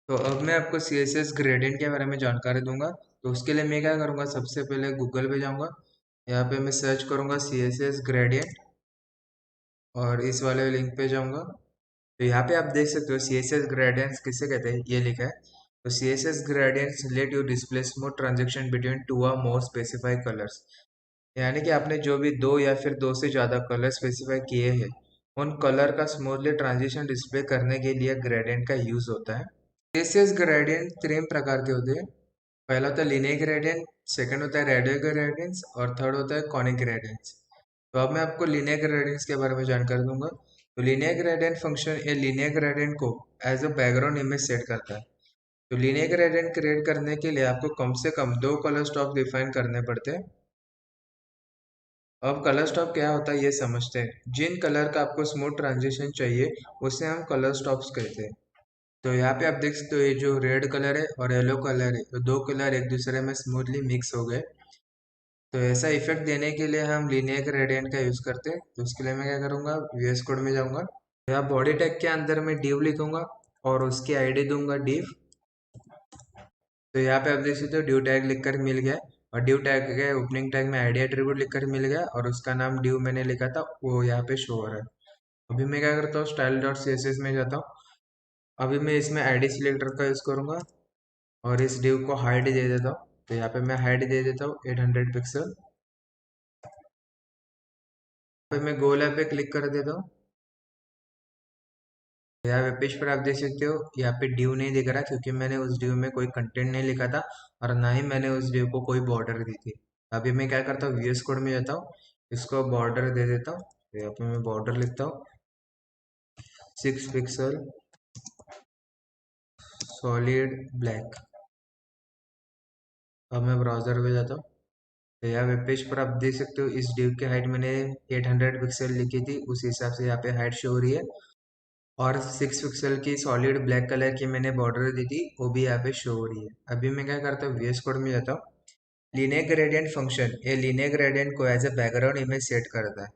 तो अब मैं आपको CSS ग्रेडियंट के बारे में जानकारी दूंगा। तो उसके लिए मैं क्या करूंगा, सबसे पहले गूगल पे जाऊंगा। यहाँ पे मैं सर्च करूंगा CSS ग्रेडियंट और इस वाले लिंक पे जाऊंगा। तो यहाँ पे आप देख सकते हो CSS ग्रेडियंट्स किसे कहते हैं, ये लिखा है। तो CSS gradients let you display smooth transaction between two और मोर स्पेसिफाइड कलर्स। यानी कि आपने जो भी दो या फिर दो से ज्यादा कलर स्पेसिफाई किए हैं, उन कलर का स्मूथली ट्रांजिशन डिस्प्ले करने के लिए ग्रेडियंट का यूज होता है। CSS ग्रेडियंट तीन प्रकार के होते हैं। पहला होता है लीनियर ग्रेडियंट, सेकंड होता है रेडियल ग्रेडियंट्स और थर्ड होता है कॉनिक ग्रेडियंट्स। तो अब मैं आपको लीनियर ग्रेडियंट्स के बारे में जानकारी दूंगा। तो linear gradient function a linear gradient को as a background image set करता है। तो लीनियर ग्रेडियंट क्रिएट करने के लिए आपको कम से कम दो कलर स्टॉप डिफाइन करने पड़ते हैं। अब कलर स्टॉप क्या होता है ये समझते हैं। जिन कलर का आपको स्मूथ ट्रांजिशन चाहिए उसे हम कलर स्टॉप्स कहते हैं। तो यहाँ पे आप देख सकते हो, ये जो रेड कलर है और येलो कलर है, तो दो कलर एक दूसरे में स्मूथली मिक्स हो गए। तो ऐसा इफेक्ट देने के लिए हम लीनियर ग्रेडियंट का यूज करते हैं। तो उसके लिए मैं क्या करूंगा, VS कोड में जाऊंगा। तो यहाँ बॉडी टैग के अंदर मैं div लिखूंगा और उसकी आईडी दूंगा div। तो यहाँ पे आप देख सकते हो div टैग लिखकर मिल गया। और div टैग के ओपनिंग टैग में आईडी एट्रीब्यूट लिखकर मिल गया और उसका नाम div मैंने लिखा था वो यहाँ पे शो हो रहा है। अभी मैं क्या करता हूँ, स्टाइल डॉट CSS में जाता हूँ। अभी मैं इसमें आईडी सिलेक्टर का यूज करूंगा और इस div को हाइट दे देता हूँ। तो यहाँ पे मैं हाइट दे देता हूँ 800 पिक्सल। फिर मैं गोल पे क्लिक कर देता हूँ। यहाँ वेब पेज पर आप देख सकते हो, यहाँ पे ड्यू नहीं दिख रहा क्योंकि मैंने उस ड्यू में कोई कंटेंट नहीं लिखा था और ना ही मैंने उस ड्यू को कोई बॉर्डर दी थी। अभी मैं क्या करता हूँ, VS कोड में जाता हूँ, इसको बॉर्डर दे देता हूँ। तो यहाँ पे मैं बॉर्डर लिखता हूँ 6 पिक्सल सॉलिड ब्लैक। अब मैं ब्राउजर पे जाता हूँ। तो यहाँ वेब पेज पर आप देख सकते हो, इस ड्यू की हाइट मैंने 800 पिक्सल लिखी थी, उस हिसाब से यहाँ पे हाइट शो हो रही है। और 6 पिक्सल की सॉलिड ब्लैक कलर की मैंने बॉर्डर दी थी, वो भी यहाँ पे शो हो रही है। अभी मैं क्या करता हूँ, VS कोड में जाता हूँ। लीनियर ग्रेडियंट फंक्शन ये लीनियर ग्रेडियंट को as a background image set करता है।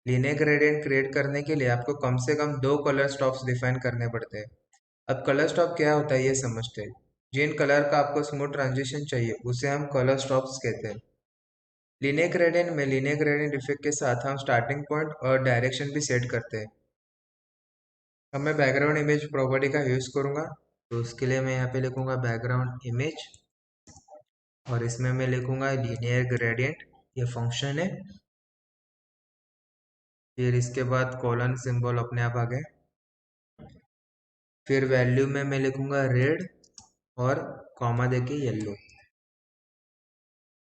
लीनियर ग्रेडियंट क्रिएट करने के लिए आपको कम से कम दो कलर स्टॉप्स डिफाइन करने पड़ते हैं। अब कलर स्टॉप क्या होता है ये समझते हैं। जिन कलर का आपको स्मूथ ट्रांजिशन चाहिए उसे हम कलर स्टॉप्स कहते हैं। लीनियर ग्रेडियंट में लीनियर ग्रेडियंट इफेक्ट के साथ हम स्टार्टिंग पॉइंट और डायरेक्शन भी सेट करते हैं। अब मैं बैकग्राउंड इमेज प्रॉपर्टी का यूज करूंगा। तो उसके लिए मैं यहाँ पे लिखूंगा बैकग्राउंड इमेज और इसमें मैं लिखूंगा लीनियर ग्रेडियंट, ये फंक्शन है। फिर इसके बाद कॉलन सिंबल अपने आप आ गए। फिर वैल्यू में मैं लिखूंगा रेड और कॉमा देके येलो।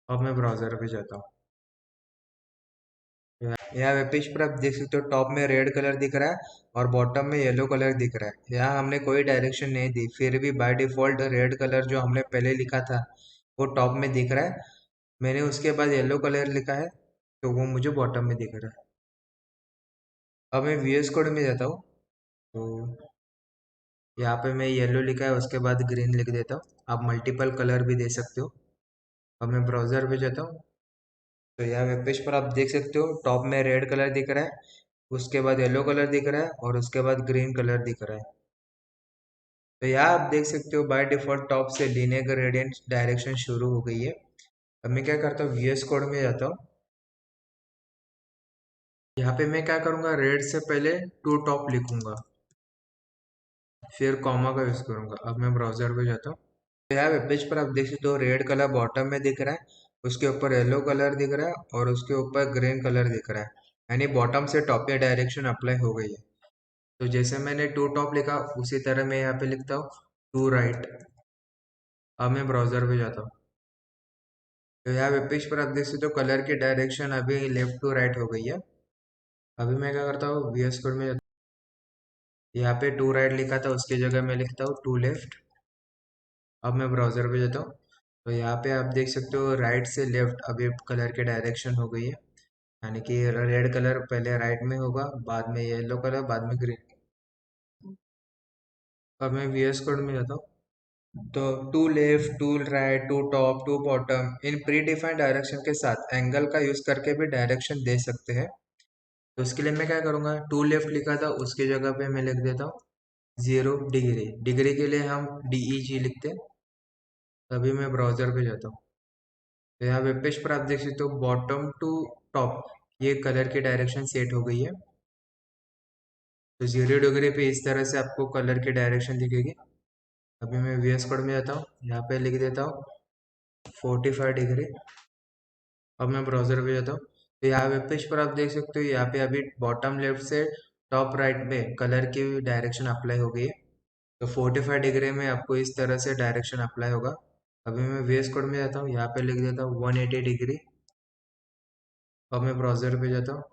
अब मैं ब्राउजर पे जाता हूँ। यहाँ वेब पेज पर आप देख सकते हो, टॉप में रेड कलर दिख रहा है और बॉटम में येलो कलर दिख रहा है। यहाँ हमने कोई डायरेक्शन नहीं दी, फिर भी बाय डिफॉल्ट रेड कलर जो हमने पहले लिखा था वो टॉप में दिख रहा है। मैंने उसके बाद येलो कलर लिखा है तो वो मुझे बॉटम में दिख रहा है। अब मैं VS कोड में जाता हूँ। तो यहाँ पे मैं येलो लिखा है, उसके बाद ग्रीन लिख देता हूँ। आप मल्टीपल कलर भी दे सकते हो। अब मैं ब्राउजर पे जाता हूँ। तो यहाँ वेब पेज पर आप देख सकते हो, टॉप में रेड कलर दिख रहा है, उसके बाद येलो कलर दिख रहा है और उसके बाद ग्रीन कलर दिख रहा है। तो यहाँ आप देख सकते हो बाय डिफॉल्ट टॉप से लीनियर ग्रेडियंट डायरेक्शन शुरू हो गई है। अब मैं क्या करता हूँ, VS कोड में जाता हूँ। यहाँ पे मैं क्या करूँगा, रेड से पहले टू टॉप लिखूंगा, फिर कॉमा का यूज करूंगा। अब मैं ब्राउजर पे जाता हूँ। तो यहाँ वेब पेज पर आप देख सकते हो, रेड कलर बॉटम में दिख रहा है, उसके ऊपर येलो कलर दिख रहा है और उसके ऊपर ग्रीन कलर दिख रहा है। यानी बॉटम से टॉप में डायरेक्शन अप्लाई हो गई है। तो जैसे मैंने टू टॉप लिखा उसी तरह मैं यहाँ पे लिखता हूँ टू राइट। अब मैं ब्राउजर पे जाता हूँ। तो यहाँ वेब पेज पर आप देख सकते हो, कलर की डायरेक्शन अभी लेफ्ट टू राइट हो गई है। अभी मैं क्या करता हूँ, VS कोड में जाता हूँ। यहाँ पे टू राइट लिखा था, उसकी जगह मैं लिखता हूँ टू लेफ्ट। अब मैं ब्राउजर पे जाता हूँ। तो यहाँ पे आप देख सकते हो, राइट से लेफ्ट अभी कलर की डायरेक्शन हो गई है। यानी कि रेड कलर पहले राइट में होगा, बाद में येलो कलर, बाद में ग्रीन। अब मैं VS कोड में जाता हूँ। तो to left, to right, to top, to bottom, इन प्री डिफाइंड डायरेक्शन के साथ एंगल का यूज करके भी डायरेक्शन दे सकते हैं। तो उसके लिए मैं क्या करूँगा, टू लेफ्ट लिखा था उसकी जगह पे मैं लिख देता हूँ 0 डिग्री, डिग्री के लिए हम DEG लिखते हैं। तभी मैं ब्राउजर पे जाता हूँ। तो यहाँ वेब पेज पर आप देख सकते हो बॉटम टू टॉप ये कलर की डायरेक्शन सेट हो गई है। तो 0 डिग्री पे इस तरह से आपको कलर की डायरेक्शन दिखेगी। अभी मैं VS कोड में जाता हूँ, यहाँ पे लिख देता हूँ 45 डिग्री। अब मैं ब्राउजर पे जाता हूँ, तो यहाँ वेब पेज पर आप देख सकते हो यहाँ पे अभी बॉटम लेफ्ट से टॉप राइट में कलर की डायरेक्शन अप्लाई हो गई है। तो 45 डिग्री में आपको इस तरह से डायरेक्शन अप्लाई होगा। अभी मैं VS कोड में जाता हूँ, यहाँ पे लिख देता हूँ 180 डिग्री। अब मैं ब्राउजर पे जाता हूँ,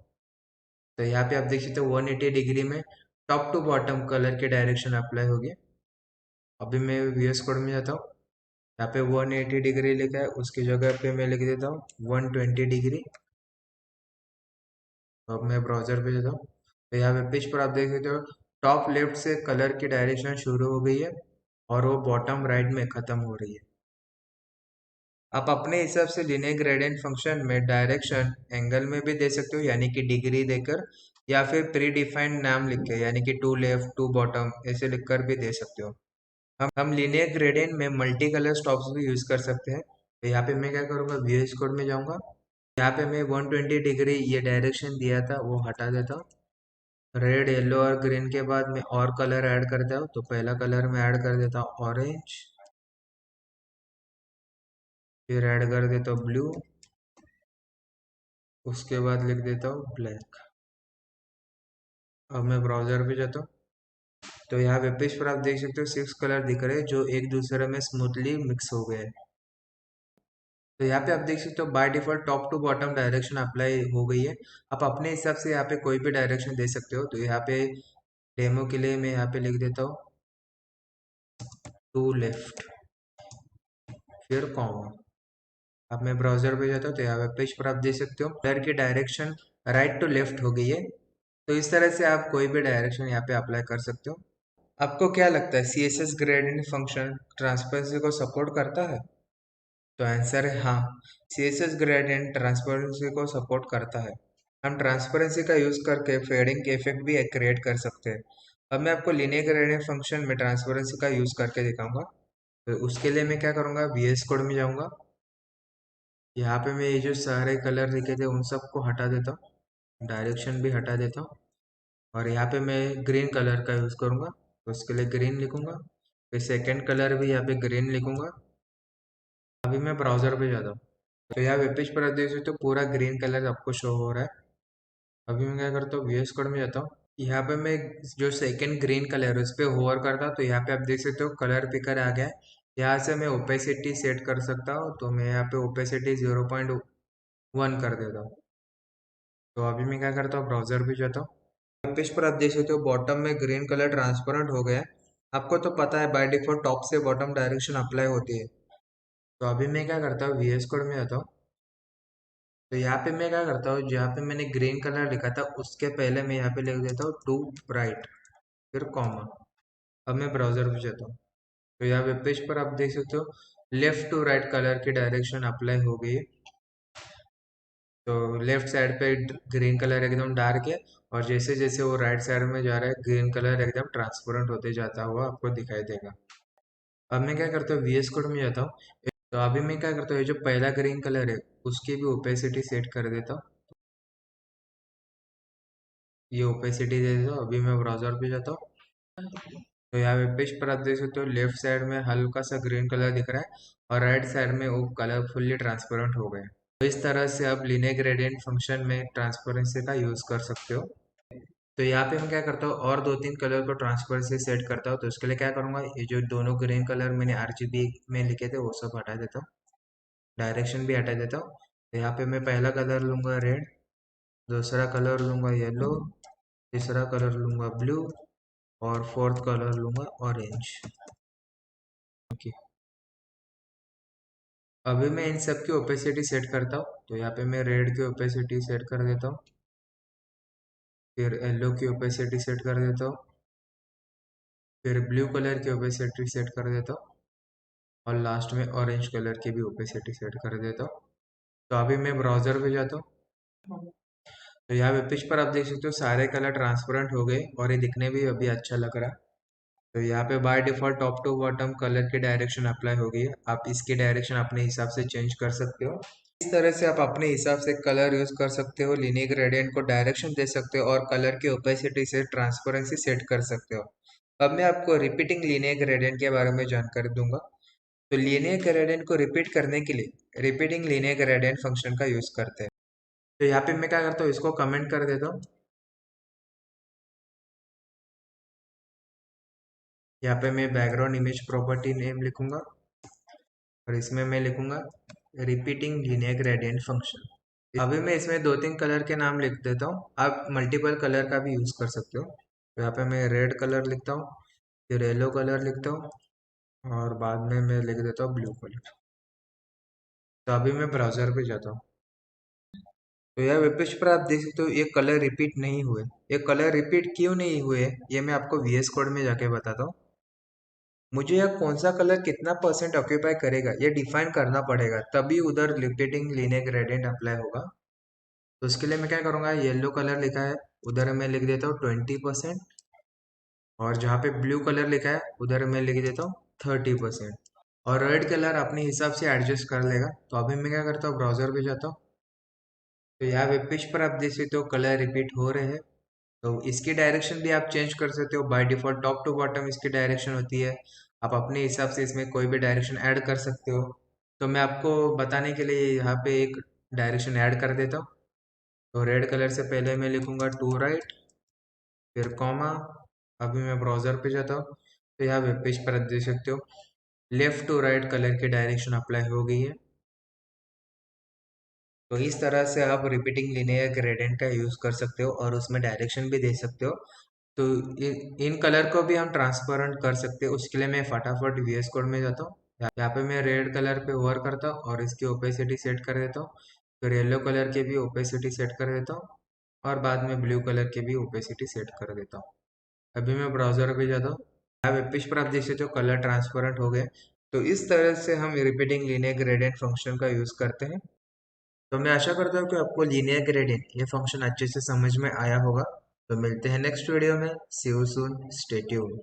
तो यहाँ पे आप देख सकते हो 180 डिग्री में टॉप टू बॉटम कलर की डायरेक्शन अप्लाई होगी। अभी मैं VS कोड में जाता हूँ, यहाँ पे 180 डिग्री लिखा है, उसकी जगह पे मैं लिख देता हूँ 120 डिग्री। अब मैं ब्राउजर पे जाता हूँ, तो यहाँ पे पेज पर आप देख सकते हो टॉप लेफ्ट से कलर की डायरेक्शन शुरू हो गई है और वो बॉटम राइट में खत्म हो रही है। आप अपने हिसाब से लीनियर ग्रेडियंट फंक्शन में डायरेक्शन एंगल में भी दे सकते हो, यानी कि डिग्री देकर, या फिर प्री डिफाइंड नाम लिख के, यानी कि टू लेफ्ट टू बॉटम ऐसे लिखकर भी दे सकते हो। हम लीनियर ग्रेडियंट में मल्टी कलर स्टॉप्स भी यूज कर सकते हैं। तो यहाँ पे मैं क्या करूँगा, VS कोड में जाऊँगा, यहाँ पे मैं 120 डिग्री ये डायरेक्शन दिया था वो हटा देता हूँ। रेड येलो और ग्रीन के बाद मैं और कलर ऐड करता हूँ, तो पहला कलर मैं ऐड कर देता हूँ ऑरेंज, फिर ऐड कर देता हूँ ब्लू, उसके बाद लिख देता हूँ ब्लैक। अब मैं ब्राउजर पे जाता हूँ, तो यहाँ वेब पेज पर आप देख सकते हो 6 कलर दिख रहे हैं जो एक दूसरे में स्मूथली मिक्स हो गए। तो यहाँ पे आप देख सकते हो by default top to bottom direction apply हो गई है। आप अपने हिसाब से यहाँ पे कोई भी डायरेक्शन दे सकते हो। तो यहाँ पे डेमो के लिए मैं यहाँ पे लिख देता हूँ टू लेफ्ट, फिर कॉमा। अब मैं ब्राउजर पे जाता हूँ, तो यहाँ वेब पेज पर आप देख सकते हो कलर की डायरेक्शन राइट टू लेफ्ट हो गई है। तो इस तरह से आप कोई भी डायरेक्शन यहाँ पे अप्लाई कर सकते हो। आपको क्या लगता है CSS ग्रेडियंट फंक्शन ट्रांसपेरेंसी को सपोर्ट करता है? तो आंसर है हाँ, CSS ग्रेडियंट ट्रांसपेरेंसी को सपोर्ट करता है। हम ट्रांसपेरेंसी का यूज करके फेडिंग के इफेक्ट भी क्रिएट कर सकते हैं। अब मैं आपको लीनियर ग्रेडियंट फंक्शन में ट्रांसपेरेंसी का यूज करके दिखाऊंगा। तो उसके लिए मैं क्या करूंगा, VS कोड में जाऊंगा, यहाँ पे मैं ये जो सारे कलर लिखे थे उन सबको हटा देता हूँ, डायरेक्शन भी हटा देता हूँ, और यहाँ पे मैं ग्रीन कलर का यूज करूंगा, तो उसके लिए ग्रीन लिखूंगा। फिर सेकेंड कलर भी यहाँ पे ग्रीन लिखूंगा। अभी मैं ब्राउजर पे जाता हूँ, तो यहाँ वेब पेज पर आप देख सकते हो पूरा ग्रीन कलर आपको शो हो रहा है। अभी मैं क्या करता हूँ, VS कोड में जाता हूँ, यहाँ पे मैं जो सेकंड ग्रीन कलर है उस पर होवर करता हूँ, तो यहाँ पे आप देख सकते हो कलर पिकर आ गया है। यहाँ से मैं ओपेसिटी सेट कर सकता हूँ, तो मैं यहाँ पे ओपेसिटी 0.1 कर देता हूँ। तो अभी मैं क्या करता हूँ, ब्राउजर पे जाता हूँ, वेब पेज पर आप देख सकते हो बॉटम में ग्रीन कलर ट्रांसपेरेंट हो गया है। आपको तो पता है बाय डिफॉल्ट टॉप से बॉटम डायरेक्शन अप्लाई होती है। तो अभी मैं क्या करता हूँ, VS कोड में आता हूँ, तो यहाँ पे मैं क्या करता हूँ, जहाँ पे मैंने ग्रीन कलर लिखा था उसके पहले मैं यहाँ पे लिख देता हूँ टू राइट, फिर कॉमा। अब मैं ब्राउजर पे जाता हूँ, तो यहाँ वेब पेज पर आप देख सकते हो लेफ्ट टू राइट कलर की डायरेक्शन अप्लाई हो गई है। तो लेफ्ट साइड पे ग्रीन कलर एकदम डार्क है, और जैसे जैसे वो राइट साइड में जा रहा है ग्रीन कलर एकदम ट्रांसपेरेंट होते जाता हुआ आपको दिखाई देगा। अब मैं क्या करता हूँ, VS कोड में जाता हूँ, तो अभी मैं क्या करता हूँ, ये जो पहला ग्रीन कलर है उसकी भी ओपेसिटी सेट कर देता हूँ। ये ओपेसिटी दे देता हूँ। अभी मैं ब्राउजर पे जाता हूँ, तो यहाँ पे पेज पर आप देख सकते हो लेफ्ट साइड में हल्का सा ग्रीन कलर दिख रहा है, और राइट साइड में वो कलर फुल्ली ट्रांसपेरेंट हो गए। तो इस तरह से आप लीनियर ग्रेडियंट फंक्शन में ट्रांसपेरेंसी का यूज कर सकते हो। तो यहाँ पे मैं क्या करता हूँ, और दो तीन कलर को ट्रांसपेरेंसी सेट करता हूँ। तो उसके लिए क्या करूँगा, ये जो दोनों ग्रीन कलर मैंने RGB में लिखे थे वो सब हटा देता हूँ, डायरेक्शन भी हटा देता हूँ। तो यहाँ पे मैं पहला कलर लूंगा रेड, दूसरा कलर लूंगा येलो, तीसरा कलर लूंगा ब्लू, और फोर्थ कलर लूंगा ऑरेंज। ओके, अभी मैं इन सब की ओपेसिटी सेट करता हूँ। तो यहाँ पे मैं रेड की ओपेसिटी सेट कर देता हूँ, फिर येलो की ओपेसिटी सेट कर देता हूँ, फिर ब्लू कलर की ओपेसिटी सेट कर देता हूँ, और लास्ट में ऑरेंज कलर की भी ओपेसिटी सेट कर देता हूँ। तो अभी मैं ब्राउजर पे जाता हूँ, तो यहाँ वेब पेज पर आप देख सकते हो सारे कलर ट्रांसपेरेंट हो गए और ये दिखने भी अभी अच्छा लग रहा है। तो यहाँ पे by default top to bottom colour की डायरेक्शन अप्लाई होगी। आप इसकी डायरेक्शन अपने हिसाब से चेंज कर सकते हो। इस तरह से आप अपने हिसाब से कलर यूज कर सकते हो, लीनियर ग्रेडियंट को डायरेक्शन दे सकते हो और कलर की ओपेसिटी से ट्रांसपेरेंसी सेट कर सकते हो। अब मैं आपको रिपीटिंग लीनियर ग्रेडियंट के बारे में जानकारी दूंगा। तो लीनियर ग्रेडियंट को रिपीट करने के लिए रिपीटिंग लीनियर ग्रेडियंट फंक्शन का यूज करते हैं। तो यहाँ पे मैं क्या करता हूँ, इसको कमेंट कर देता हूँ। यहाँ पे मैं बैकग्राउंड इमेज प्रॉपर्टी नेम लिखूंगा और इसमें मैं लिखूंगा रिपीटिंग लीनियर ग्रेडियंट फंक्शन। अभी मैं इसमें दो तीन कलर के नाम लिख देता हूँ, आप मल्टीपल कलर का भी यूज कर सकते हो। तो यहाँ पे मैं रेड कलर लिखता हूँ, फिर येलो कलर लिखता हूँ और बाद में मैं लिख देता हूँ ब्लू कलर। तो अभी मैं ब्राउजर पे जाता हूँ। तो यह वेब पेज पर आप देख सकते हो ये कलर रिपीट नहीं हुए। ये कलर रिपीट क्यों नहीं हुए ये मैं आपको VS कोड में जाके बताता हूँ। मुझे यह कौन सा कलर कितना परसेंट ऑक्यूपाई करेगा ये डिफाइन करना पड़ेगा, तभी उधर रिपीटिंग लीनियर ग्रेडियंट अप्लाई होगा। तो उसके लिए मैं क्या करूँगा, येलो कलर लिखा है उधर मैं लिख देता हूँ 20%, और जहाँ पे ब्लू कलर लिखा है उधर मैं लिख देता हूँ 30%। और रेड कलर अपने हिसाब से एडजस्ट कर लेगा। तो अभी मैं क्या करता हूँ, ब्राउजर पे जाता हूँ। तो यहाँ वेब पेज पर आप देख सकते हो कलर रिपीट हो रहे हैं। तो इसकी डायरेक्शन भी आप चेंज कर सकते हो। By default top to bottom इसकी डायरेक्शन होती है, आप अपने हिसाब से इसमें कोई भी डायरेक्शन ऐड कर सकते हो। तो मैं आपको बताने के लिए यहाँ पे एक डायरेक्शन ऐड कर देता हूँ। तो रेड कलर से पहले मैं लिखूंगा टू राइट, फिर कॉमा। अभी मैं ब्राउजर पे जाता हूँ तो यहाँ वेब पेज पर आप देख सकते हो लेफ्ट टू राइट कलर की डायरेक्शन अप्लाई हो गई है। तो इस तरह से आप रिपीटिंग लिनियर ग्रेडियंट का यूज कर सकते हो और उसमें डायरेक्शन भी दे सकते हो। तो इन कलर को भी हम ट्रांसपेरेंट कर सकते हैं। उसके लिए मैं फटाफट VS कोड में जाता हूँ। यहाँ पे मैं रेड कलर पे ओवर करता हूँ और इसकी ओपेसिटी सेट कर देता हूँ। फिर येलो कलर की भी ओपेसिटी सेट कर देता हूँ और बाद में ब्लू कलर की भी ओपेसिटी सेट कर देता हूँ। अभी मैं ब्राउजर पे जाता हूँ। यहाँ वेब पेज पर आप देख सकते हो कलर ट्रांसपेरेंट हो गए। तो इस तरह से हम रिपीटिंग लीनियर ग्रेडियंट फंक्शन का यूज करते हैं। तो मैं आशा करता हूँ कि आपको लीनियर ग्रेडियंट ये फंक्शन अच्छे से समझ में आया होगा। तो मिलते हैं नेक्स्ट वीडियो में। सी यू सून, स्टे ट्यून्ड।